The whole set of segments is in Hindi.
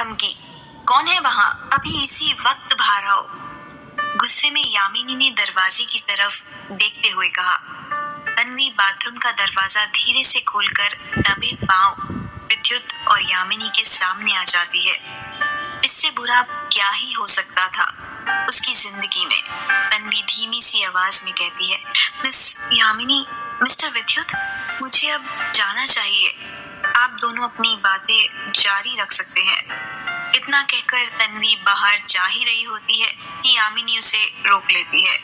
धमकी? कौन है वहाँ? अभी इसी वक्त बाहर आओ। गुस्से में यामिनी ने दरवाजे की तरफ देखते हुए कहा। तन्वी बाथरूम का दरवाजा धीरे से खोलकर दबे पांव विद्युत और यामिनी के सामने आ जाती है। इससे बुरा क्या ही हो सकता था उसकी जिंदगी में। तन्वी धीमी सी आवाज में कहती है, मिस यामिनी, मिस्टर विद्युत, मुझे अब जाना चाहिए। आप दोनों अपनी बातें जारी रख सकते हैं। इतना कहकर तन्वी बाहर जा ही रही होती है कि यामिनी उसे रोक लेती है।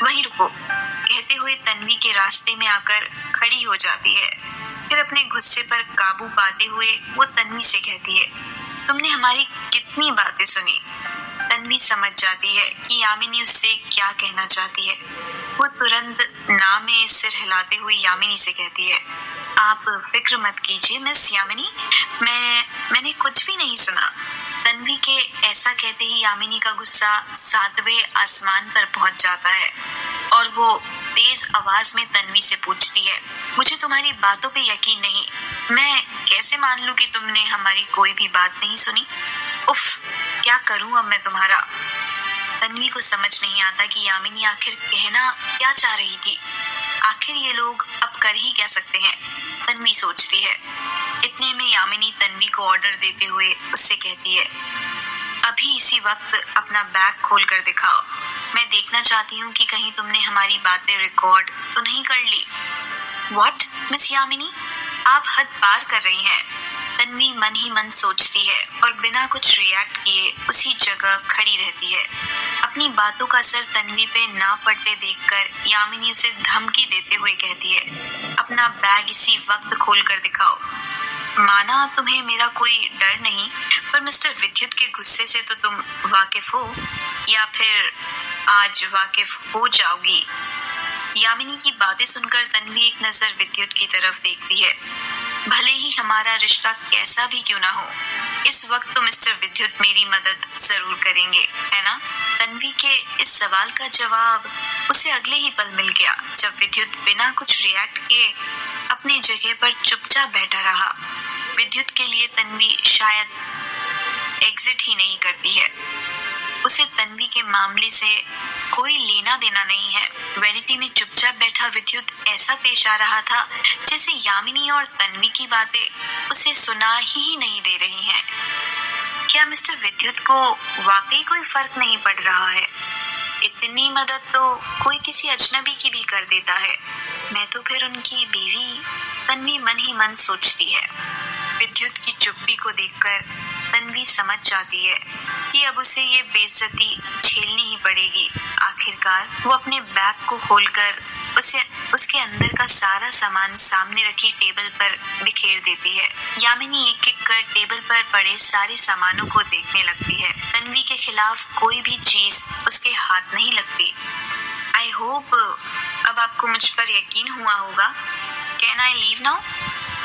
वहीं रुको कहते हुए तन्वी के रास्ते में आकर खड़ी हो जाती है। फिर अपने गुस्से पर काबू पाते हुए वो तन्वी से कहती है, तुमने हमारी कितनी बातें सुनी। तन्वी समझ जाती है कि यामिनी उससे क्या कहना चाहती है। वो तुरंत ना में सिर हिलाते हुए यामिनी से कहती है, आप फिक्र मत कीजिए मिस यामिनी, मैंने कुछ भी नहीं सुना। तन्वी के ऐसा कहते ही यामिनी का गुस्सा 7वें आसमान पर पहुंच जाता है और वो तेज आवाज में तन्वी से पूछती है, मुझे तुम्हारी बातों पे यकीन नहीं। मैं कैसे मान लूं कि तुमने हमारी कोई भी बात नहीं सुनी? उफ, क्या करूं अब मैं तुम्हारा। तन्वी को समझ नहीं आता कि यामिनी आखिर कहना क्या चाह रही थी। आखिर ये लोग अब कर ही क्या सकते हैं, तन्वी सोचती है। इतने में यामिनी तन्वी को ऑर्डर देते हुए उससे कहती है, अभी इसी वक्त अपना बैग खोल कर दिखाओ। मैं देखना चाहती हूँ कि कहीं तुमने हमारी बातें रिकॉर्ड तो नहीं कर ली। व्हाट मिस यामिनी, आप हद पार कर रही हैं। तन्वी मन ही मन सोचती है और बिना कुछ रिएक्ट किए उसी जगह खड़ी रहती है। अपनी बातों का असर तन्वी पे ना पड़ते देखकर यामिनी उसे धमकी देते हुए कहती है, अपना बैग इसी वक्त खोल कर दिखाओ। माना तुम्हें मेरा कोई डर नहीं, पर मिस्टर विद्युत के गुस्से से तो तुम वाकिफ हो, या फिर आज वाकिफ हो जाओगी। यामिनी की बातें सुनकर तन्वी एक नजर विद्युत की तरफ देखती है। भले ही हमारा रिश्ता कैसा भी क्यों ना हो, इस वक्त तो मिस्टर विद्युत मेरी मदद जरूर करेंगे, है ना? तन्वी के इस सवाल का जवाब उसे अगले ही पल मिल गया, जब विद्युत बिना कुछ रिएक्ट किए अपनी जगह पर चुपचाप बैठा रहा। विद्युत के लिए तन्वी शायद एग्जिट ही नहीं करती है। उसे तन्वी के मामले से कोई लेना देना नहीं है। वैनिटी में चुपचाप बैठा विद्युत ऐसा पेश आ रहा था जैसे यामिनी और तन्वी की बातें उसे सुना ही नहीं दे रही हैं। क्या मिस्टर विद्युत को वाकई कोई फर्क नहीं पड़ रहा है? इतनी मदद तो कोई किसी अजनबी की भी कर देता है, मैं तो फिर उनकी बीवी। तन्वी मन ही मन सोचती है। विद्युत की चुप्पी को देखकर तन्वी समझ जाती है कि अब उसे ये बेइज्जती झेलनी ही पड़ेगी। आखिरकार वो अपने बैग को खोलकर उसके अंदर का सारा सामान सामने रखी टेबल पर बिखेर देती है। यामिनी एक एक कर टेबल पर पड़े सारे सामानों को देखने लगती है। तन्वी के खिलाफ कोई भी चीज उसके हाथ नहीं लगती। आई होप अब आपको मुझ पर यकीन हुआ होगा। Can I leave now?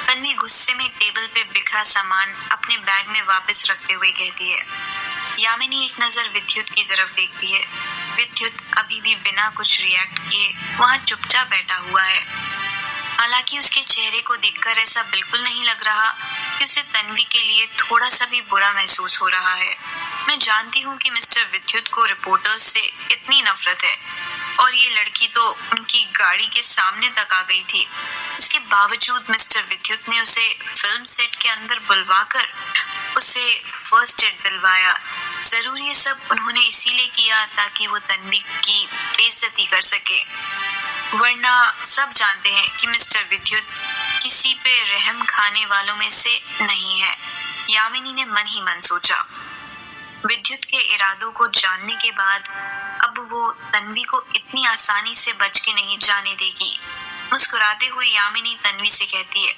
Tanvi गुस्से में टेबल पे बिखरा सामान अपने बैग में वापस रखते हुए कहती है। यामिनी एक नजर विद्युत की तरफ देखती है। विद्युत अभी भी बिना कुछ रिएक्ट किए वहां चुपचाप बैठा हुआ है। हालांकि उसके चेहरे को देखकर ऐसा बिल्कुल नहीं लग रहा कि उसे तन्वी के लिए थोड़ा सा भी बुरा महसूस हो रहा है। मैं जानती हूँ कि मिस्टर विद्युत को रिपोर्टर्स से कितनी नफरत है, और ये लड़की तो उनकी गाड़ी के सामने तक आ गई थी। इसके बावजूद मिस्टर विद्युत ने उसे फिल्म सेट के अंदर बुलवाकर उसे फर्स्ट एड दिलवाया। जरूर ये सब उन्होंने इसीलिए किया ताकि वो तन्वी की बेइज्जती कर सके, वरना सब जानते हैं कि मिस्टर विद्युत किसी पे रहम खाने वालों में से नहीं है। यामिनी ने मन ही मन सोचा। विद्युत के इरादों को जानने के बाद अब वो तन्वी को इतनी आसानी से बच के नहीं जाने देगी। मुस्कुराते हुए यामिनी तन्वी से कहती है,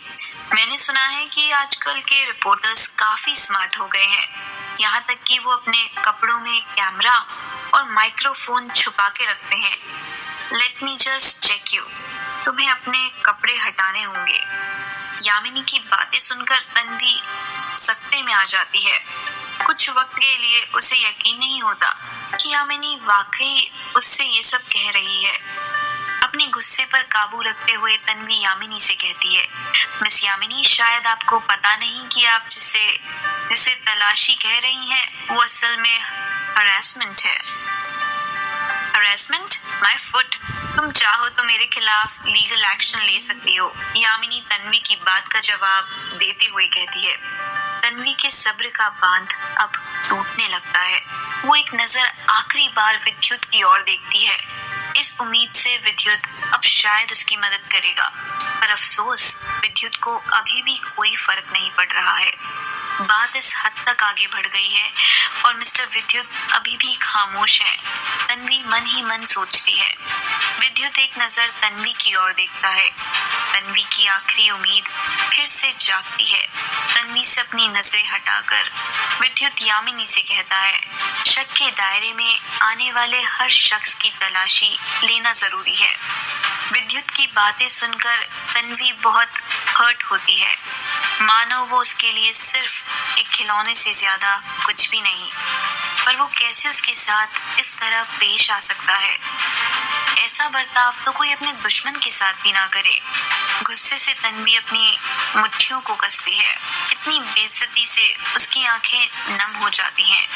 मैंने सुना है कि आजकल के रिपोर्टर्स काफी स्मार्ट हो गए हैं, यहाँ तक कि वो अपने कपड़ों में कैमरा और माइक्रोफोन छुपा के रखते हैं। Let me just check you. तुम्हें अपने कपड़े हटाने होंगे। यामिनी की बातें सुनकर तन्वी सकते में आ जाती है। कुछ वक्त के लिए उसे यकीन नहीं होता कि यामिनी वाकई उससे ये सब कह रही है। अपने गुस्से पर काबू रखते हुए तन्वी यामिनी से कहती है, मिस यामिनी, शायद आपको पता नहीं कि आप जिसे जिसे तलाशी कह रही हैं वो असल में हरासमेंट है। हरासमेंट? My foot. तुम चाहो तो मेरे खिलाफ लीगल एक्शन ले सकती हो, यामिनी तन्वी की बात का जवाब देते हुए कहती है। तन्वी के सब्र का बांध अब टूटने लगता है। वो एक नजर आखिरी बार विद्युत की ओर देखती है, इस उम्मीद से विद्युत अब शायद उसकी मदद करेगा। पर अफसोस, विद्युत को अभी भी कोई फर्क नहीं पड़ रहा है। बात इस हद तक आगे बढ़ गई है और मिस्टर विद्युत अभी भी खामोश है। तन्वी मन ही मन सोचती है। विद्युत एक नजर तन्वी की ओर देखता है। तन्वी की आखिरी उम्मीद फिर से जागती है। तन्वी से अपनी नजरें हटाकर विद्युत यामिनी से कहता है, शक के दायरे में आने वाले हर शख्स की तलाशी लेना जरूरी है। विद्युत की बातें सुनकर तन्वी बहुत हर्ट होती है, मानो वो उसके लिए सिर्फ एक खिलौने से ज्यादा कुछ भी नहीं। पर वो कैसे उसके साथ इस तरह पेश आ सकता है? ऐसा बर्ताव तो कोई अपने दुश्मन के साथ भी ना करे। गुस्से से तन्वी अपनी मुट्ठियों को कसती है। इतनी बेइज्जती से उसकी आंखें नम हो जाती हैं।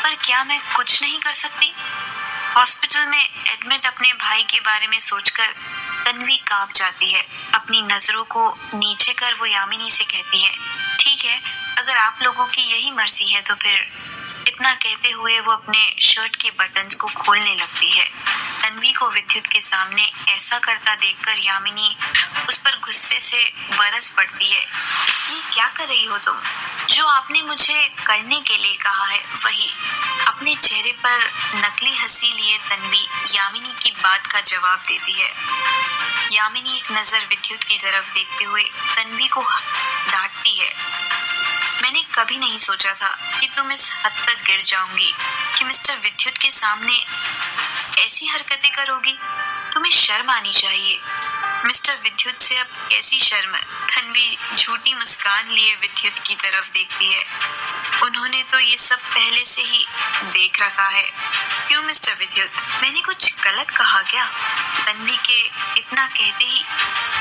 पर क्या मैं कुछ नहीं कर सकती? हॉस्पिटल में एडमिट अपने भाई के बारे में सोचकर तन्वी कांप जाती है। अपनी नजरों को नीचे कर वो यामिनी से कहती है, ठीक है, अगर आप लोगों की यही मर्जी है तो फिर। इतना कहते हुए वो अपने शर्ट के बटन्स को खोलने लगती है। तन्वी को विद्युत के सामने ऐसा करता देखकर यामिनी उस पर गुस्से से बरस पड़ती है। ये क्या कर रही हो तुम? जो आपने मुझे करने के लिए कहा है वही। अपने चेहरे पर नकली हंसी लिए तन्वी यामिनी की बात का जवाब देती है। यामिनी एक नजर विद्युत की तरफ देखते हुए तन्वी को डांटती है, मैंने कभी नहीं सोचा था कि तुम इस हद तक गिर जाओगी, कि मिस्टर विद्युत के सामने ऐसी हरकतें करोगी। तुम्हें शर्म आनी चाहिए। मिस्टर विद्युत से अब कैसी शर्म? तन्वी झूठी मुस्कान लिए विद्युत की तरफ देखती है। उन्होंने तो ये सब पहले से ही देख रखा है। क्यों मिस्टर विद्युत, मैंने कुछ गलत कहा क्या? तन्वी के इतना कहते ही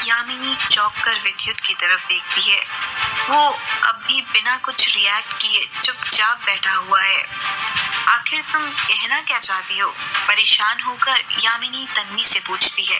यामिनी चौंक कर विद्युत की तरफ देखती है। वो अब भी बिना कुछ रिएक्ट किए चुपचाप बैठा हुआ है। आखिर तुम कहना क्या चाहती हो? परेशान होकर यामिनी तन्वी से पूछती है।